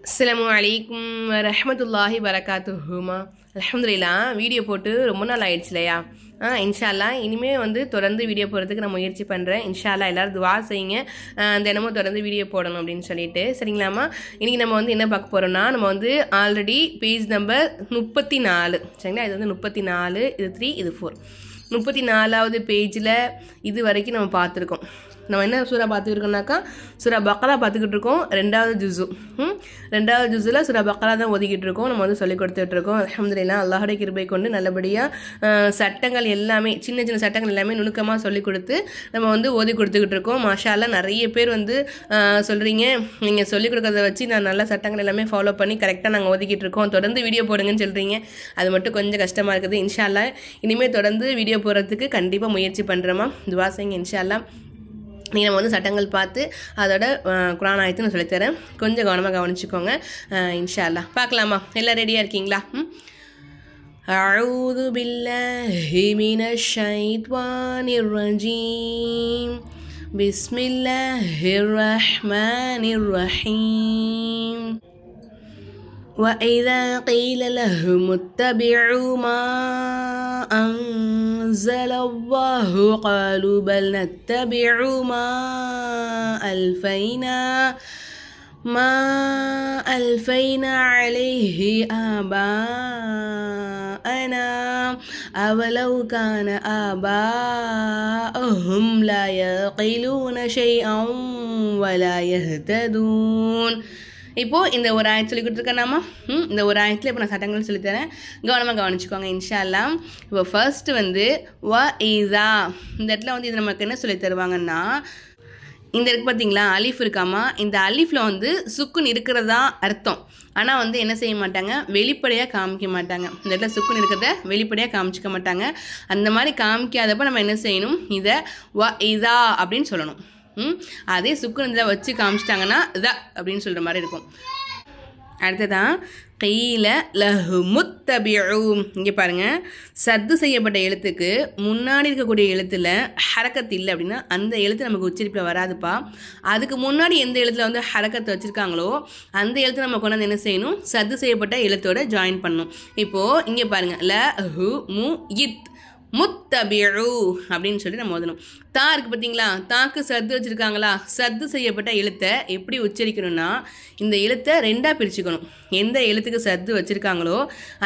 அஸ்ஸலாமு அலைக்கும் வரஹ்மத்துல்லாஹி வரகாத்துஹுமா. அல்ஹம்துலில்லாஹ், வீடியோ போட்டு ரொம்ப நாள் ஆயிடுச்சு இல்லையா? இன்ஷா அல்லாஹ் இனிமேல் வந்து தொடர்ந்து வீடியோ போடுறதுக்கு நான் முயற்சி பண்ணுறேன். இன்ஷா அல்லாஹ் எல்லோரும் துவா செய்யுங்க, தினமும் தொடர்ந்து வீடியோ போடணும் அப்படின்னு சொல்லிட்டு. சரிங்களாம்மா? இன்றைக்கி நம்ம வந்து என்ன பார்க்க போகிறோம்னா, நம்ம வந்து ஆல்ரெடி பேஜ் நம்பர் 34 சரிங்களா? இது வந்து 34, இது 3, இது 4. 34வது பேஜில் இது வரைக்கும் நம்ம பார்த்துருக்கோம். நம்ம என்ன சூறா பார்த்துக்கிருக்கோம்னாக்கா சூரா பக்ரா பார்த்துக்கிட்டு இருக்கோம். 2வது ஜுஸு 2வது ஜுஸில் சூரா பக்ரா தான் ஓதிக்கிட்டு இருக்கோம். நம்ம வந்து சொல்லிக் கொடுத்துட்ருக்கோம். அல்ஹம்துலில்லாஹ், அல்லாஹுடைய கிருபை கொண்டு நல்லபடியாக சட்டங்கள் எல்லாமே சின்ன சின்ன சட்டங்கள் எல்லாமே நுணுக்கமாக சொல்லிக் கொடுத்து நம்ம வந்து ஓதி கொடுத்துக்கிட்டு இருக்கோம். மாஷா அல்லாஹ், நிறைய பேர் வந்து சொல்கிறீங்க, நீங்கள் சொல்லிக் கொடுக்கறத வச்சு நான் நல்ல சட்டங்கள் எல்லாமே ஃபாலோ பண்ணி கரெக்டாக நாங்கள் ஓதிக்கிட்டு இருக்கோம், தொடர்ந்து வீடியோ போடுங்கன்னு சொல்கிறீங்க. அது மட்டும் கொஞ்சம் கஷ்டமாக இருக்குது. இன்ஷா அல்லாஹ் இனிமேல் தொடர்ந்து வீடியோ போடுறதுக்கு கண்டிப்பாக முயற்சி பண்ணுறோமா, துவா செய்யுங்க. இன்ஷா அல்லாஹ் நீங்கள் நம்ம வந்து சட்டங்கள் பார்த்து அதோட குர்ஆன் ஆயத்தை நான் சொல்லித்தரேன், கொஞ்சம் கவனமாக கவனிச்சுக்கோங்க. இன்ஷா அல்லாஹ் பார்க்கலாமா? எல்லாம் ரெடியாக இருக்கீங்களா? அஊது பில்லாஹி மினஷ் ஷைத்வானிர் ரஜீம். பிஸ்மில்லாஹிர் ரஹ்மானிர் ரஹீம். وَإِذَا قِيلَ لَهُمُ اتَّبِعُوا مَا أَنزَلَ اللَّهُ قَالُوا بَلْ نَتَّبِعُ مَا أَلْفَيْنَا عَلَيْهِ آبَاءَنَا أَوَلَوْ كَانَ آبَاؤُهُمْ لَا يَعْقِلُونَ شَيْئًا وَلَا يَهْتَدُونَ. இப்போது இந்த ஒரு ஆயத்து சொல்லி கொடுத்துருக்கேனாமா? இந்த ஒரு ஆயத்தில் இப்போ நான் சட்டங்கள் சொல்லித்தரேன், கவனமாக கவனிச்சுக்கோங்க இன்ஷா அல்லாஹ். இப்போ ஃபர்ஸ்ட் வந்து வ ஈஸா, இந்த இடத்துல வந்து இது நமக்கு என்ன சொல்லி தருவாங்கன்னா, இந்த இருக்கு பார்த்தீங்களா, அலிஃப் இருக்காமா, இந்த அலிஃபில் வந்து சுக்குன் இருக்கிறதா அர்த்தம். ஆனால் வந்து என்ன செய்ய மாட்டாங்க, வெளிப்படையாக காமிக்க மாட்டாங்க. இந்த இடத்துல சுக்குன் இருக்கிறத வெளிப்படையாக காமிச்சிக்க மாட்டாங்க. அந்த மாதிரி காமிக்காதப்போ நம்ம என்ன செய்யணும், இதை வ இதா அப்படின்னு சொல்லணும். அதே சுக்குன் இதில் வச்சு காமிச்சிட்டாங்கன்னா த அப்படின்னு சொல்கிற மாதிரி இருக்கும். அடுத்ததான் கீல லஹு முத்தபிஉ. இங்கே பாருங்கள், சத்து செய்யப்பட்ட எழுத்துக்கு முன்னாடி இருக்கக்கூடிய எழுத்தில் ஹரக்கத்து இல்லை அப்படின்னா அந்த எழுத்து நமக்கு உச்சரிப்பில் வராதுப்பா. அதுக்கு முன்னாடி எந்த எழுத்தில் வந்து ஹரக்கத்தை வச்சுருக்காங்களோ அந்த எழுத்து நம்ம கொண்டாந்து என்ன செய்யணும், சத்து செய்யப்பட்ட எழுத்தோட ஜாயின் பண்ணணும். இப்போது இங்கே பாருங்கள், லஹு மு இத் முத்தபிஉ அப்படின்னு சொல்லி நம்ம ஓதணும். தா இருக்குது பார்த்தீங்களா, தாக்கு சத்து வச்சுருக்காங்களா, சத்து செய்யப்பட்ட எழுத்தை எப்படி உச்சரிக்கணும்னா இந்த எழுத்தை ரெண்டாக பிரிச்சுக்கணும். எந்த எழுத்துக்கு சத்து வச்சுருக்காங்களோ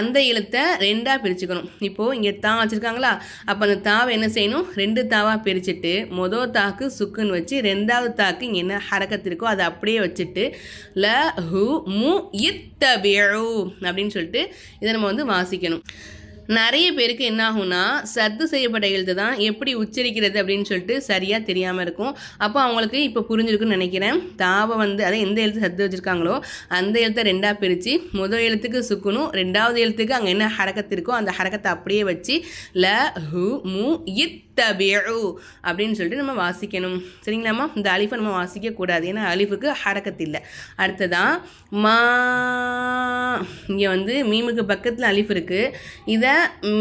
அந்த எழுத்தை ரெண்டாக பிரிச்சுக்கணும். இப்போது இங்கே தா வச்சுருக்காங்களா, அப்போ அந்த தாவை என்ன செய்யணும், 2 தாவாக பிரிச்சுட்டு மொதல் தாக்கு சுக்குன்னு வச்சு 2வது தாக்கு இங்கே என்ன ஹரக்கத்து இருக்கோ அதை அப்படியே வச்சுட்டு ல ஹு மு இத்தபிஉ அப்படின்னு சொல்லிட்டு இதை நம்ம வந்து வாசிக்கணும். நிறைய பேருக்கு என்ன ஆகும்னா, சத்து செய்யப்பட்ட எழுத்து தான் எப்படி உச்சரிக்கிறது அப்படின்னு சொல்லிட்டு சரியாக தெரியாமல் இருக்கும். அப்போ அவங்களுக்கு இப்போ புரிஞ்சிருக்குன்னு நினைக்கிறேன். தாவை வந்து அதை எந்த எழுத்து சத்து வச்சுருக்காங்களோ அந்த எழுத்தை ரெண்டாக பிரித்து முதல் எழுத்துக்கு சுக்கணும், 2வது எழுத்துக்கு அங்கே என்ன ஹரக்கத்து இருக்கோ அந்த ஹரக்கத்தை அப்படியே வச்சு ல ஹு மு இத்தபிஉ அப்படின்னு சொல்லிட்டு நம்ம வாசிக்கணும். சரிங்களாம்மா? இந்த அலிஃபை நம்ம வாசிக்கக்கூடாது, ஏன்னா அலிஃபுக்கு ஹரக்கத்து இல்லை. அடுத்ததான் மா, இங்கே வந்து மீமுக்கு பக்கத்தில் அலிஃப் இருக்குது. இதை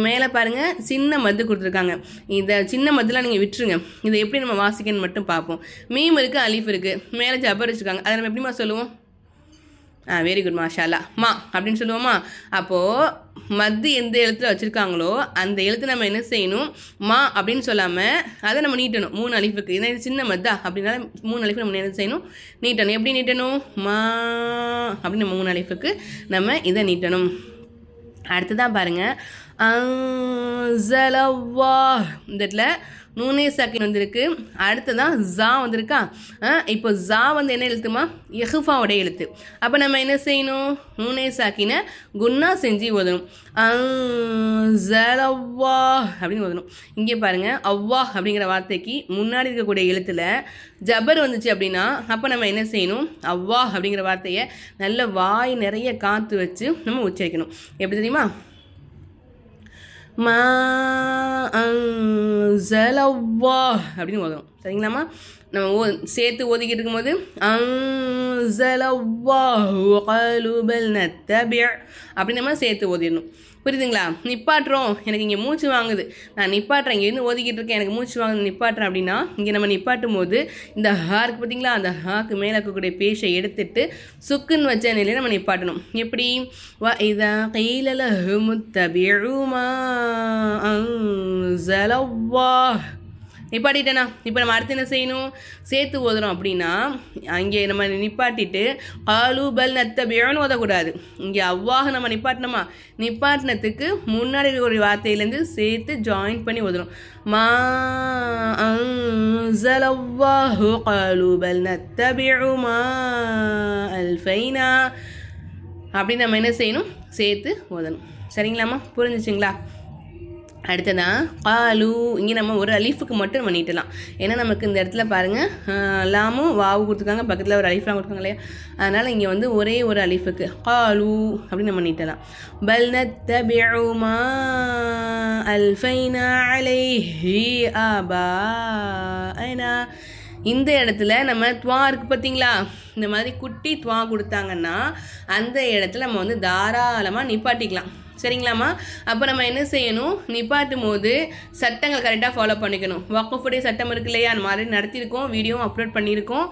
மேலே பாருங்கள் சின்ன மத்து கொடுத்துருக்காங்க. இதை சின்ன மத்துலாம் நீங்கள் விட்டுருங்க. இதை எப்படி நம்ம வாசிக்கணும்னு மட்டும் பார்ப்போம். மீம் இருக்குது, அலிஃப் இருக்குது, மேலே ஜபர் வச்சுருக்காங்க. அதை நம்ம எப்படிமா சொல்லுவோம்? வெரி குட், மாஷா அல்லாஹ். மா அப்படின்னு சொல்லுவோமா? அப்போது மத்து எந்த எழுத்தில் வச்சுருக்காங்களோ அந்த எழுத்து நம்ம என்ன செய்யணும், மா அப்படின்னு சொல்லாமல் அதை நம்ம நீட்டணும் 3 அலிஃபுக்கு. ஏன்னா இது சின்ன மத்தா அப்படின்னால 3 அலிஃபு நம்ம என்ன செய்யணும், நீட்டணும். எப்படி நீட்டணும், மா அப்படின்னு 3 அலிஃபுக்கு நம்ம இதை நீட்டணும். அடுத்ததான் பாருங்கள், அன்ஸலல்லாஹ், இந்த இடத்துல நூனே சாக்கின் வந்திருக்கு. அடுத்ததான் ஜா வந்திருக்கா. இப்போ ஜா வந்து என்ன எழுத்துமா, இஹ்ஃபாவுடைய எழுத்து. அப்போ நம்ம என்ன செய்யணும், நூனே சாக்கினை குன்னா செஞ்சு ஓதணும். அன்ஸலல்லாஹ் அப்படின்னு ஓதணும். இங்கே பாருங்கள், அவ்வாஹ் அப்படிங்கிற வார்த்தைக்கு முன்னாடி இருக்கக்கூடிய எழுத்தில் ஜபர் வந்துச்சு அப்படின்னா அப்போ நம்ம என்ன செய்யணும், அவ்வாஹ் அப்படிங்கிற வார்த்தையை நல்ல வாய் நிறைய காற்று வச்சு நம்ம உச்சரிக்கணும். எப்படி தெரியுமா, மா அன்ஸலல்லாஹ் அப்படின்னு ஓதணும். சரிங்களாம்மா? நம்ம சேர்த்து ஓதிக்கிட்டு இருக்கும்போது அன்ஸலல்லாஹு क़ாலு பல் நத்தபிஅ் அப்படி நம்ம சேர்த்து ஓதிடணும். புரியுதுங்களா? நிப்பாட்டுறோம், எனக்கு இங்கே மூச்சு வாங்குது, நான் நிப்பாட்டுறேன், இங்கேருந்து ஓதிக்கிட்டு இருக்கேன், எனக்கு மூச்சு வாங்குது, நிப்பாட்டுறேன் அப்படின்னா இங்கே நம்ம நிப்பாட்டும் போது இந்த ஹாருக்கு பார்த்தீங்களா, அந்த ஹாக்கு மேலே இருக்கக்கூடிய பேஷை எடுத்துட்டு சுக்குன்னு வச்ச நிலையில் நம்ம நிப்பாட்டணும். எப்படி? وَإِذَا قِيلَ لَهُمُ اتَّبِعُوا مَا أَنزَلَ اللَّهُ நிப்பாட்டிட்டேனா? இப்போ நம்ம அடுத்து என்ன செய்யணும்? சேர்த்து ஓதுறோம் அப்படின்னா அங்கே நம்ம நிப்பாட்டிட்டு காலு பல் நத்தபிஅன்னு ஓதக்கூடாது. இங்கே அல்லாஹ் நம்ம நிப்பாட்டினோமா, நிப்பாட்டினத்துக்கு முன்னாடி ஒரு வார்த்தையிலேருந்து சேர்த்து ஜாயின் பண்ணி ஓதுறோம். மா அன்ஸலல்லாஹு காலு பல் நத்தபிஉ மா அல்ஃபைனா அப்படின்னு நம்ம என்ன செய்யணும்? சேர்த்து ஓதணும். சரிங்களாம்மா? புரிஞ்சிச்சிங்களா? அடுத்ததான் காலு, இங்கே நம்ம ஒரு அலிஃபுக்கு மட்டும் நம்ம நீட்டலாம். ஏன்னா நமக்கு இந்த இடத்துல பாருங்கள் லாமும் வாவு கொடுத்துருக்காங்க, பக்கத்தில் ஒரு அலிஃப்லாம் கொடுத்துருக்காங்க இல்லையா, அதனால் இங்கே வந்து ஒரே ஒரு அலிஃபுக்கு காலு அப்படின்னு நம்ம நீட்டலாம். பல் நத்தபிஉ மா அல்ஃபைனா அலைஹி ஆபாஅனா. இந்த இடத்துல நம்ம துவா இருக்குது பார்த்தீங்களா, இந்த மாதிரி குட்டி துவா கொடுத்தாங்கன்னா அந்த இடத்துல நம்ம வந்து தாராளமாக நிப்பாட்டிக்கலாம். சரிங்களாம்மா? அப்போ நம்ம என்ன செய்யணும்? நிப்பாட்டும் போது சட்டங்கள் கரெக்டாக ஃபாலோ பண்ணிக்கணும். வக்ஃபுடைய சட்டம் இருக்கு இல்லையா, அந்த மாதிரி நடத்தியிருக்கோம், வீடியோவும் அப்லோட் பண்ணியிருக்கோம்.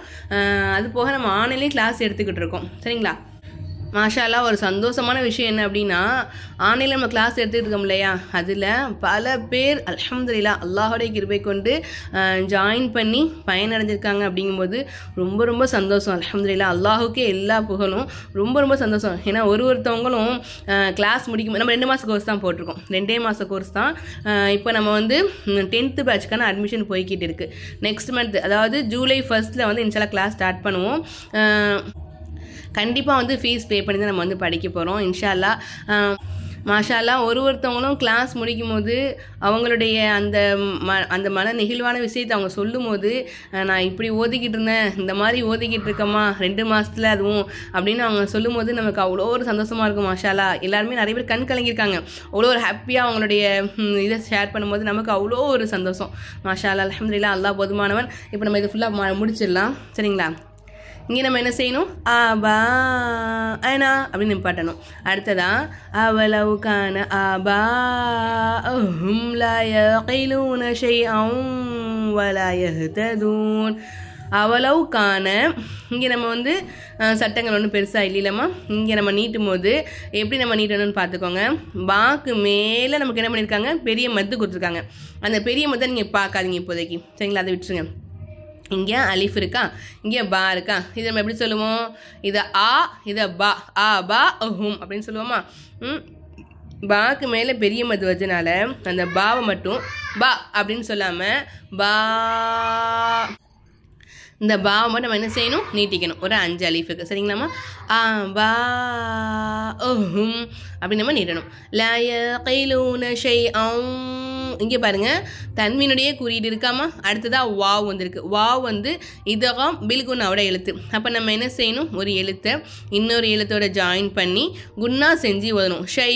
அது போக நம்ம ஆன்லைன்லேயும் கிளாஸ் எடுத்துக்கிட்டு இருக்கோம். சரிங்களா? மாஷா அல்லாஹ். ஒரு சந்தோஷமான விஷயம் என்ன அப்படின்னா, ஆன்லைனில் நம்ம கிளாஸ் எடுத்துகிட்டு இருக்கோம் இல்லையா, அதில் பல பேர் அல்ஹம்துலில்லாஹ் அல்லாஹுடைய கிருபை கொண்டு ஜாயின் பண்ணி பயனடைஞ்சிருக்காங்க. அப்படிங்கும்போது ரொம்ப ரொம்ப சந்தோஷம். அல்ஹம்துலில்லாஹ், அல்லாஹுக்கே எல்லா புகழும். ரொம்ப ரொம்ப சந்தோஷம். ஏன்னா ஒருத்தவங்களும் கிளாஸ் முடிக்கும், நம்ம 2 மாத கோர்ஸ் தான் போட்டிருக்கோம், 2 மாத கோர்ஸ் தான். இப்போ நம்ம வந்து 10th பேட்ச்க்கான அட்மிஷன் போய்கிட்டு இருக்குது. நெக்ஸ்ட் மந்த், அதாவது ஜூலை 1 வந்து இன்ஷால்லா கிளாஸ் ஸ்டார்ட் பண்ணுவோம். கண்டிப்பாக வந்து ஃபீஸ் பே பண்ணி தான் நம்ம வந்து படிக்க போகிறோம் இன்ஷா அல்லாஹ். மாஷா அல்லாஹ். ஒருத்தவங்களும் கிளாஸ் முடிக்கும் போது அவங்களுடைய அந்த மன நெகிழ்வான விஷயத்தை அவங்க சொல்லும் போது, நான் இப்படி ஓதிக்கிட்டு இருந்தேன், இந்த மாதிரி ஓதிக்கிட்டு இருக்கம்மா 2 மாதத்தில் அதுவும் அப்படின்னு அவங்க சொல்லும் போது நமக்கு அவ்வளோ ஒரு சந்தோஷமாக இருக்கும். மாஷா அல்லாஹ். எல்லாருமே நிறைய பேர் கண் கலங்கியிருக்காங்க. அவ்வளோ ஒரு ஹாப்பியாக அவங்களுடைய இதை ஷேர் பண்ணும்போது நமக்கு அவ்வளோ ஒரு சந்தோஷம். மாஷா அல்லாஹ். அல்ஹம்துலில்லாஹ், அல்லாஹ் போதுமானவன். இப்போ நம்ம இது ஃபுல்லாக முடிச்சிடலாம். சரிங்களா? இங்கே நம்ம என்ன செய்யணும்? ஆபா அனா அப்படின்னு நிப்பாட்டணும். அடுத்ததா அவலவ் கான ஆபா அஹும் லா யகீலூன ஷைஅன் வலா யஹ்ததூன். அவலவ் கான, இங்கே நம்ம வந்து சட்டங்கள் ஒன்றும் பெருசாக இல்லைல்லம்மா. இங்கே நம்ம நீட்டும் போது எப்படி நம்ம நீட்டணும்னு பார்த்துக்கோங்க. பாக்கு மேலே நமக்கு என்ன பண்ணியிருக்காங்க? பெரிய மத்து கொடுத்துருக்காங்க. அந்த பெரிய மத்தை நீங்கள் பார்க்காதீங்க இப்போதைக்கு. சரிங்களா? அதை விட்டுருங்க. இங்கே அலிஃப் இருக்கா, இங்கே பா இருக்கா, இதை நம்ம எப்படி சொல்லுவோம்? இதை ஆ, இதை பா, ஆ பா அஹும் அப்படின்னு சொல்லுவோமா? பாக்கு மேலே பெரிய மது வச்சனால அந்த பாவை மட்டும் பா அப்படின்னு சொல்லாமல் பா, இந்த பாவை மட்டும் நம்ம என்ன செய்யணும்? நீட்டிக்கணும் ஒரு 5 அலிஃபுக்கு. சரிங்களாம்மா? ஆ பா அஹும் அப்படின்னு நம்ம நீட்டணும். லா யகீலூன ஷைஅன், இங்கே பாருங்கள் தன்மீனுடைய குறியீடு இருக்காமா. அடுத்ததாக வாவ் வந்திருக்கு. வாவ் வந்து இதகம் பில்குன்னாவோட எழுத்து. அப்போ நம்ம என்ன செய்யணும்? ஒரு எழுத்தை இன்னொரு எழுத்தோட ஜாயின் பண்ணி குன்னா செஞ்சு ஓதணும். ஷை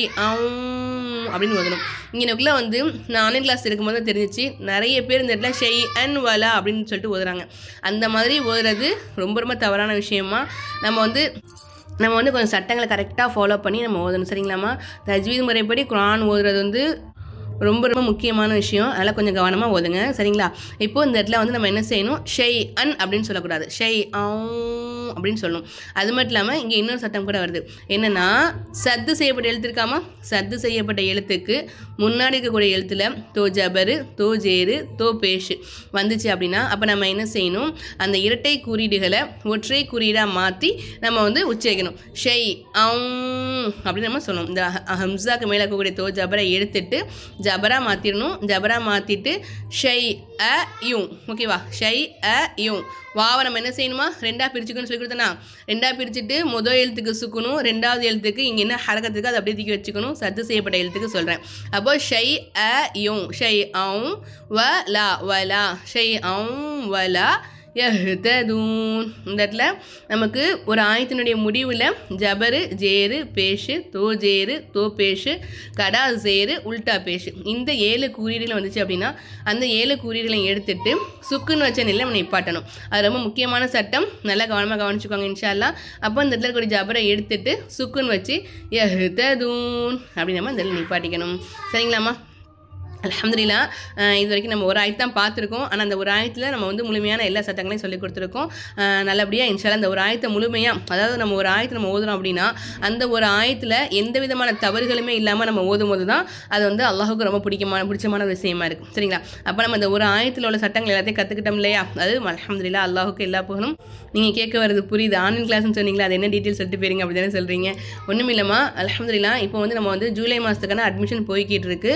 அப்படின்னு ஓதணும். இங்கேக்குள்ளே வந்து நான் ஆன்லைன் கிளாஸ் இருக்கும்போது தெரிஞ்சிச்சு, நிறைய பேர் இந்த இடத்துல ஷை அன் வலா அப்படின்னு சொல்லிட்டு ஓதுறாங்க. அந்த மாதிரி ஓதுறது ரொம்ப ரொம்ப தவறான விஷயமா. நம்ம வந்து கொஞ்சம் சட்டங்களை கரெக்டாக ஃபாலோ பண்ணி நம்ம ஓதணும். சரிங்களாம்மா? தஜ்வீத் முறைப்படி குர்ஆன் ஓதுறது வந்து ரொம்ப ரொம்ப முக்கியமான விஷயம். அதெல்லாம் கொஞ்சம் கவனமாக ஓதுங்க. சரிங்களா? இப்போது இந்த இடத்துல வந்து நம்ம என்ன செய்யணும்? ஷை அன் அப்படின்னு சொல்லக்கூடாது, ஷை அப்படின்னு சொல்லணும். அது மட்டும் இல்லாமல் இங்கே இன்னொரு சட்டம் கூட வருது. என்னென்னா, சத்து செய்யப்பட்ட எழுத்து இருக்காமா, சத்து செய்யப்பட்ட எழுத்துக்கு முன்னாடி இருக்கக்கூடிய எழுத்துல தோ ஜபரு, தோ ஜேரு, தோ பேஷு வந்துச்சு அப்படின்னா அப்போ நம்ம என்ன செய்யணும்? அந்த இரட்டை குறியீடுகளை ஒற்றை குறியீடாக மாற்றி நம்ம வந்து உச்சரிக்கணும். ஷை அப்படின்னு நம்ம சொல்லணும். இந்த ஹம்சாக்கு மேலே இருக்கக்கூடிய தோ ஜபரை எடுத்துட்டு ஜபரா மாற்றிடணும். ஜபரா மாற்றிட்டு ஷை அ யூ, ஓகேவா? ஷை அ யூ. வாவை நம்ம என்ன செய்யணுமா? 2ஆக பிரிச்சுக்கணும்னு சொல்லி கொடுத்தனா, 2ஆக பிரிச்சுட்டு முதல் எழுத்துக்கு சுக்கணும், 2வது எழுத்துக்கு இங்கே என்ன ஹரக்கத்துக்கு அதை அப்படியே தூக்கி வச்சுக்கணும். சத்து செய்யப்பட்ட எழுத்துக்கு சொல்கிறேன். அப்போ ஷை அ யூ, ஷை வ லா, வலா, ஷை வலா யஹ்ததூன். இந்த இடத்துல நமக்கு ஒரு ஆயத்தினுடைய முடிவில் ஜபரு ஜேரு பேஷு தோ ஜேரு தோ பேஷு கடா ஜேரு உல்டா பேஷு இந்த 7 குறியீடுகள் வந்துச்சு அப்படின்னா அந்த 7 குறியீடுகளை எடுத்துட்டு சுக்குன்னு வச்ச நிலை நம்ம நிப்பாட்டணும். அது ரொம்ப முக்கியமான சட்டம், நல்லா கவனமாக கவனிச்சுக்கோங்க இன்ஷா அல்லாஹ். அப்போ இந்த இடத்துல ஒரு ஜபரை எடுத்துட்டு சுக்குன்னு வச்சு யஹ்ததூன் அப்படின்னு நம்ம இந்த இடத்துல நிப்பாட்டிக்கணும். சரிங்களாம்மா? அல்ஹம்துலில்லாஹ். இது வரைக்கும் நம்ம ஒரு ஆயத்து தான் பார்த்துருக்கோம். ஆனால் அந்த ஒரு ஆயத்தில் நம்ம வந்து முழுமையான எல்லா சட்டங்களையும் சொல்லி கொடுத்துருக்கோம். நல்லபடியாக இன்ஷா அல்லாஹ் அந்த ஒரு ஆயத்தை முழுமையாக, அதாவது நம்ம ஒரு ஆயத்தை நம்ம ஓதுறோம் அப்படின்னா அந்த ஒரு ஆயத்தில் எந்த விதமான தவறுகளுமே இல்லாமல் நம்ம ஓதும் போது தான் அது வந்து அல்லாஹுக்கு ரொம்ப பிடிச்சமான விஷயமா இருக்கும். சரிங்களா? அப்போ நம்ம அந்த ஒரு ஆயத்தில் உள்ள சட்டங்கள் எல்லாத்தையும் கற்றுக்கிட்டோம் இல்லையா? அது அல்ஹம்துலில்லாஹ் அல்லாஹுக்கு எல்லா புகழும். நீங்கள் கேட்க வரது புரியுது, ஆன்லைன் கிளாஸ்ன்னு சொன்னீங்களா, அது என்ன டீட்டெயில்ஸ் சொல்லிட்டு போயிருங்க அப்படி தானே சொல்கிறீங்க? ஒன்றும் இல்லைம்மா, அல்ஹம்துலில்லாஹ். இப்போ வந்து நம்ம வந்து ஜூலை மாதத்துக்கான அட்மிஷன் போய்கிட்டு இருக்கு.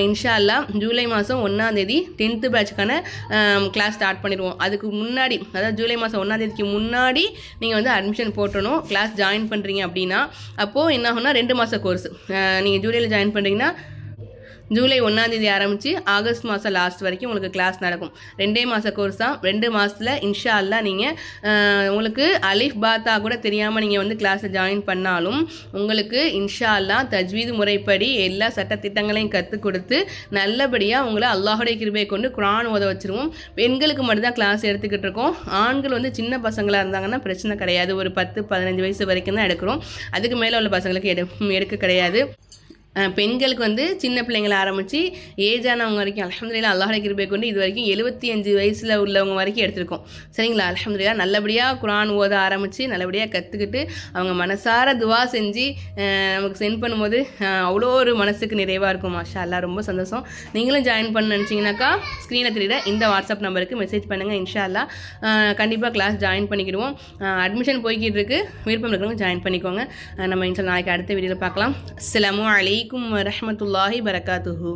இன்ஷா அல்லாஹ் ஜூலை மாதம் 1ஆம் தேதி 10th பேட்சுக்கான கிளாஸ் ஸ்டார்ட் பண்ணிடுவோம். அதுக்கு முன்னாடி, அதாவது ஜூலை மாதம் 1ஆம் தேதிக்கு முன்னாடி நீங்கள் வந்து அட்மிஷன் போட்டணும். கிளாஸ் ஜாயின் பண்ணுறீங்க அப்படின்னா அப்போது என்ன ஆகும்னா 2 மாத கோர்ஸ். நீங்கள் ஜூலையில் ஜாயின் பண்ணுறீங்கன்னா ஜூலை 1ஆம் தேதி ஆரம்பித்து ஆகஸ்ட் மாதம் லாஸ்ட் வரைக்கும் உங்களுக்கு கிளாஸ் நடக்கும். 2 மாத கோர்ஸ் தான். 2 மாதத்தில் இன்ஷா அல்லாஹ் நீங்கள் உங்களுக்கு அலிஃப் பாத்தா கூட தெரியாமல் நீங்கள் வந்து கிளாஸை ஜாயின் பண்ணாலும் உங்களுக்கு இன்ஷா அல்லாஹ் தஜ்வீது முறைப்படி எல்லா சட்டத்திட்டங்களையும் கற்றுக் கொடுத்து நல்லபடியாக உங்களை அல்லாஹுடைய கிருபையை கொண்டு குர்ஆன் ஓத வச்சுருவோம். பெண்களுக்கு மட்டும்தான் கிளாஸ் எடுத்துக்கிட்டு இருக்கோம். ஆண்கள் வந்து சின்ன பசங்களாக இருந்தாங்கன்னா பிரச்சனை கிடையாது. ஒரு 10-15 வயசு வரைக்கும் தான் எடுக்கிறோம். அதுக்கு மேலே உள்ள பசங்களுக்கு எடுக்க கிடையாது. பெண்களுக்கு வந்து சின்ன பிள்ளைங்களை ஆரம்பித்து ஏஜானவங்க வரைக்கும் அல்ஹம்துலில்லாஹ் அல்லாஹ்வுடைய கிருபையை கொண்டு இது வரைக்கும் 75 வயசில் உள்ளவங்க வரைக்கும் எடுத்திருக்கோம். சரிங்களா? அல்ஹம்துலில்லாஹ் நல்லபடியாக குர்ஆன் ஓத ஆரம்பித்து நல்லபடியாக கற்றுக்கிட்டு அவங்க மனசார துவா செஞ்சு நமக்கு சென்ட் பண்ணும்போது அவ்வளோ ஒரு மனசுக்கு நிறைவாக இருக்கும். மாஷா அல்லாஹ், ரொம்ப சந்தோஷம். நீங்களும் ஜாயின் பண்ண நினச்சிங்கனாக்கா ஸ்க்ரீனில் தெரியுற இந்த வாட்ஸ்அப் நம்பருக்கு மெசேஜ் பண்ணுங்கள். இன்ஷா அல்லாஹ் கண்டிப்பாக கிளாஸ் ஜாயின் பண்ணிக்கிடுவோம். அட்மிஷன் போய்கிட்டு இருக்கு. விருப்பம் இருக்கிறவங்க ஜாயின் பண்ணிக்கோங்க. நம்ம இன்ஷா நாளைக்கு அடுத்த வீடியோவில் பார்க்கலாம். அஸ்ஸலாமு அலைக்கும் வரஹ்மத்துல்லாஹி வரகாத்துஹு.